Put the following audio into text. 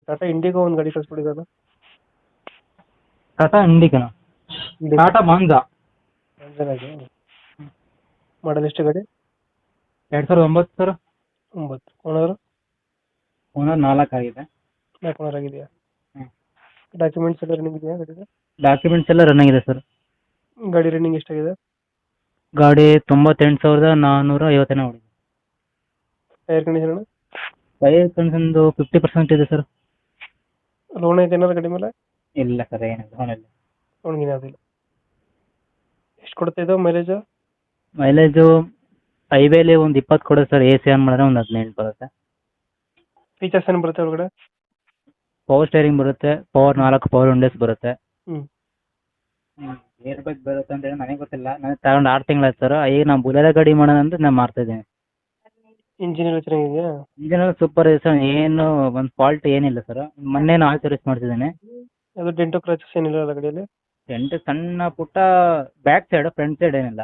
Tata IndiGo ಒಂದು ಗಾಡಿ ಕಳಿಸ್ಬಿಟ್ಟಿದ್ದಲ್ಲ. ಟಾಟಾ ಇಂಡಿಕನ, ಟಾಟಾ ಮಾಂಜಾ ಚೆನ್ನಾಗಿ ಮಾಡಲ್ ಎಷ್ಟು ಗಾಡಿ? 2009 ಸರ್. 9. ಓನರ್? ಓನರ್ 4 ಆಗಿದೆ. 4 ಓನರ್ ಆಗಿದೆಯಾ? ಹ್ಮ್. ಡಾಕ್ಯುಮೆಂಟ್ಸ್ ಎಲ್ಲ ರನ್ನಿಂಗ್ ಇದೆಯಾ ಗಾಡಿಗೆ? ಡಾಕ್ಯುಮೆಂಟ್ಸ್ ಎಲ್ಲ ರನ್ ಆಗಿದೆ ಸರ್. ಗಾಡಿ ರನ್ನಿಂಗ್ ಎಷ್ಟಾಗಿದೆ? ಗಾಡಿ 98,450 ಹೊಡಿದೆ. Tyre condition? ಟೈರ್ ಕಂಡೀಷನ್ದು 50% ಇದೆ ಸರ್. ಲೋನ್ ಐತೆ ಏನಾದ್ರು ಗಾಡಿ ಮೇಲೆ? ಇಲ್ಲ ಸರ್, ಏನಿಲ್ಲ ಲೋನಿಲ್ಲ. ಲೋನ್ಗಿನ ಅದಿಲ್ಲ. ಎಷ್ಟು ಕೊಡ್ತಾ ಇದ್ದಾವೆ ಮೈಲೇಜ್? ಮೈಲೇಜು ಹೈವೇಲಿ ಒಂದು 20 ಕೊಡುತ್ತೆ ಸರ್. AC ಆನ್ ಮಾಡಿದ್ರೆ ಒಂದು 15 ಬರುತ್ತೆ. ಫೀಚರ್ಸ್ ಏನು ಬರುತ್ತೆ ಒಳಗಡೆ? ಪವರ್ ಸ್ಟೇರಿಂಗ್ ಬರುತ್ತೆ, ಪವರ್ 4 ಪವರ್ ವಿಂಡೋಸ್ ಬರುತ್ತೆ. ಹ್ಞೂ. ಏರ್ ಬ್ಯಾಗ್ ಬರುತ್ತೆ ಅಂತ ಹೇಳಿ ನನಗೆ ಗೊತ್ತಿಲ್ಲ. ನಾನು ತಗೊಂಡು 6 ತಿಂಗಳಾಯ್ತು ಸರ್. ಈಗ ನಾನು ಬುಲೆರೋ ಗಾಡಿ ಮಾಡೋಣ ಅಂತ ನಾನು ಮಾಡ್ತಾ ಇದ್ದೀನಿ. ಇಂಜಿನ್ ಎಲ್ಲ ಚೆನ್ನಾಗಿದೆಯಾ? ಇಂಜಿನ್ ಸೂಪರ್ ಇದೆ ಸರ್, ಏನು ಒಂದು ಫಾಲ್ಟ್ ಏನಿಲ್ಲ ಸರ್. ಮೊನ್ನೆ ಆಯಿಲ್ ಸರ್ವಿಸ್ ಮಾಡ್ತಿದ್ದೇನೆ. ಅದು ಡೆಂಟೋ ಕ್ರಾಚಸ್ ಏನಿಲ್ಲ ಅಲ್ಲ ಗಾಡಿಯಲ್ಲಿ? ಸಣ್ಣ ಪುಟ್ಟ ಬ್ಯಾಕ್ ಸೈಡ್, ಫ್ರಂಟ್ ಸೈಡ್ ಏನಿಲ್ಲ.